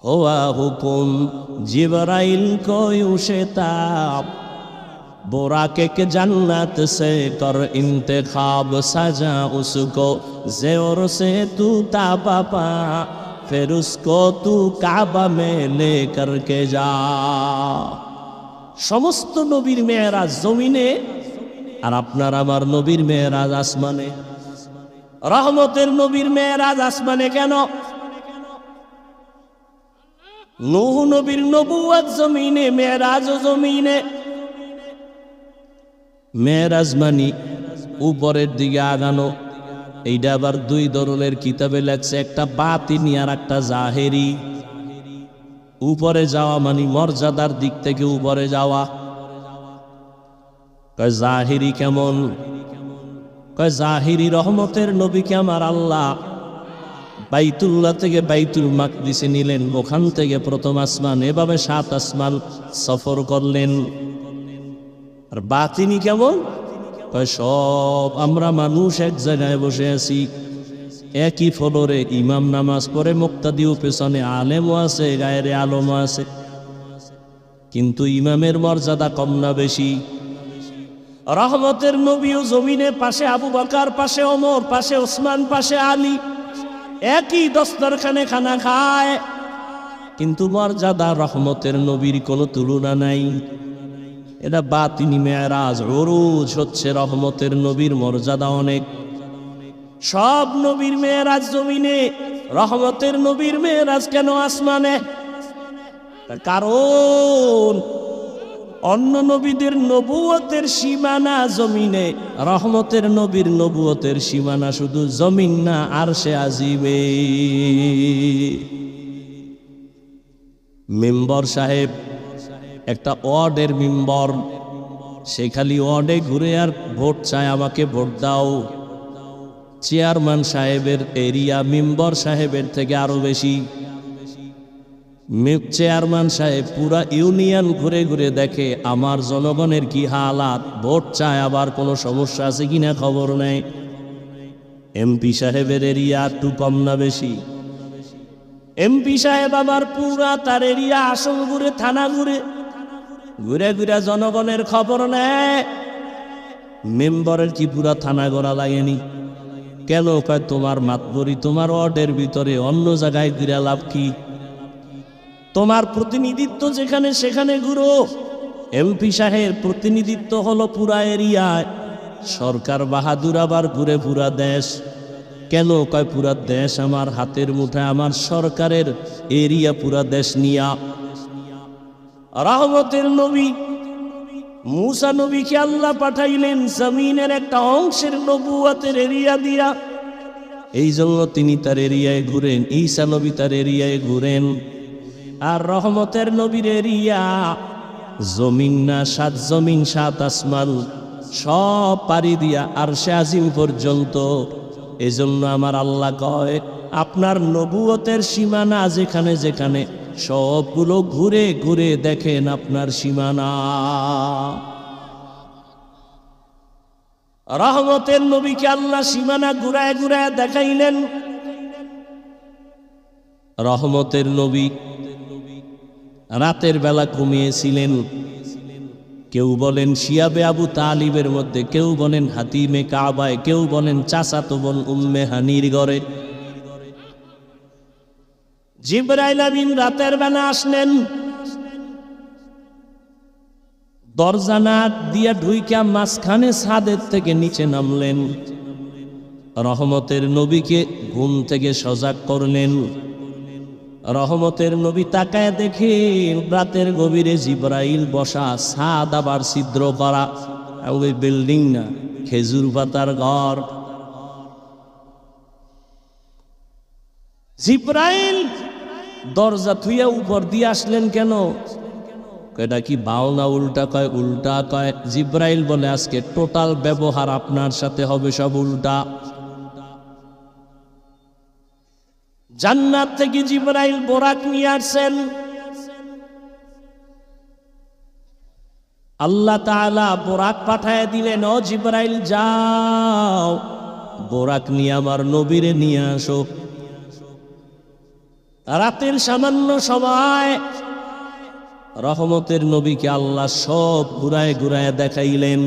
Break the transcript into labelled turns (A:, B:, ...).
A: हुआ हुकुम जिब्राइल को उशताब बुराके के जन्नत से कर इंतखाब सजा उसको ज़ेवर से तू ताबा पा फिर उसको तू काबा में लेकर के जा। समस्त नबीर मेराज जमीने আর আপনার আমার নবীর মেরাজ আসমানে। রহমতের নবীর মেরাজ আসমানে কেন? নূহ নবীর নবুয়ত জমিনে, মেরাজ জমিনে। মেরাজ মানি উপরের দিকে আগানো। এইটা আবার দুই ধরনের কিতাবে লেখছে, একটা বাতিনি আর একটা জাহেরি। উপরে যাওয়া মানে মর্যাদার দিক থেকে উপরে যাওয়া। কয় জাহিরি কেমন? কয় জাহিরি রহমতের নবীকে আমার আল্লাহ বাইতুল্লাহ থেকে বাইতুল মাকদিসে নিলেন, ওখান থেকে প্রথম আসমান, এভাবে 7 আসমান সফর করলেন। আর বাতিনি কেমন? কয় সব আমরা মানুষ এক জায়গায় বসে আছি, একই ফ্লোরে, ইমাম নামাজ পড়ে, মুক্তাদিও পেছনে, আলেমও আছে, গায়েরে আলমও আছে, কিন্তু ইমামের মর্যাদা কম না বেশি? রহমতের নবীও জমিনে, পাশে আবু বকর, পাশে ওমর, পাশে ওসমান, পাশে আলী, একই দস্তরখানে খানা খায়, কিন্তু মর্যাদা রহমতের নবীর কোনো তুলনা নাই। এটা বাতিনি মেরাজ, উরুজ হচ্ছে রহমতের নবীর মর্যাদা অনেক। সব নবীর মেরাজ জমিনে, রহমতের নবীর মেরাজ কেন আসমানে? কারণ অন্য নবীদের নবুয়তের সীমানা জমিনে, রহমতের নবীর নবুয়তের সীমানা শুধু জমিন না, আরশে আজিমে। মেম্বর সাহেব একটা ওয়ার্ডের মেম্বর, সে খালি ওয়ার্ডে ঘুরে আর ভোট চায়, আমাকে ভোট দাও। চেয়ারম্যান সাহেবের এরিয়া মেম্বর সাহেবের থেকে আরো বেশি। চেয়ারম্যান সাহেব পুরা ইউনিয়ন ঘুরে ঘুরে দেখে আমার জনগণের কি হালাত, ভোট চায়, আবার কোনো সমস্যা আছে কিনা খবর নেই। এমপি সাহেবের এরিয়া একটু কম না বেশি? এমপি সাহেব আবার পুরা তার এরিয়া, আসন ঘুরে, থানা ঘুরে, ঘুরে ঘুরে জনগণের খবর নেয়। মেম্বরের কি পুরা থানা গড়া লাগেনি? কেন? কয় তোমার মাতবরি তোমার ওয়ার্ডের ভিতরে, অন্য জায়গায় ঘুরে লাভ কি? তোমার প্রতিনিধিত্ব যেখানে সেখানে ঘুরো। এমপি সাহেব প্রতিনিধিত্ব হলো পুরা এরিয়ায়, সরকার বাহাদুর আবার ঘুরে পুরা দেশ। কেন? কয় পুরা দেশ আমার হাতের মুঠায়, আমার সরকারের এরিয়া পুরা দেশ নিয়া। রহমতের নবী মুসা নবীকে আল্লাহ পাঠাইলেন জমিনের একটা অংশের নবুয়তের এরিয়া দিয়া, এই জন্য তিনি তার এরিয়ায় ঘুরেন। ঈসা নবী তার এরিয়ায় ঘুরেন। আর রহমতের নবীর এরিয়া জমিন না, 7 জমিন 7 আসমান সব পাড়ি দিয়া আরশে আজিম পর্যন্ত। এজন্য আমার আল্লাহ কয় আপনার নবুয়তের সীমানা যেখানে যেখানে, সবগুলো ঘুরে ঘুরে দেখেন আপনার সীমানা। রহমতের নবীকে আল্লাহ সীমানা ঘুরায় ঘুরায় দেখাইলেন। রহমতের নবী রাতের বেলা ঘুমিয়েছিলেন। কেউ বলেন শিয়াবে আবু তালিবের মধ্যে, কেউ বলেন হাতিমে কাবায়, কেউ বলেন চাচাতো বোন উম্মে হানির ঘরে। জিবরাইল আমিন রাতের বেলা আসলেন, দরজা না দিয়া ঢুইকা মাঝখানে ছাদের থেকে নিচে নামলেন। রহমতের নবীকে ঘুম থেকে সজাগ করলেন। রহমতের নবী তাকায় দেখে রাতের গভীরে জিবরাইল বসা, ছাদ আবার ছিদ্র করা, ওই বিল্ডিং না, খেজুর পাতার ঘর। জিবরাইল দরজা থুইয়া উপর দিয়ে আসলেন কেন? এটা কি বাও না উল্টা? কয় উল্টা। কয় জিবরাইল বলে আজকে টোটাল ব্যবহার আপনার সাথে হবে সব উল্টা। জান্নাত থেকে জিবরাইল বোরাক নিয়ে আসছেন। আল্লাহ তাআলা বোরাক পাঠায় দিলেন, ও জিবরাইল যাও, বোরাক নিয়ে আমার নবীরে নিয়ে আসো। রাতের সামান্য সময় রহমতের নবীকে আল্লাহ সব ঘুরায় ঘুরায় দেখাইলেন।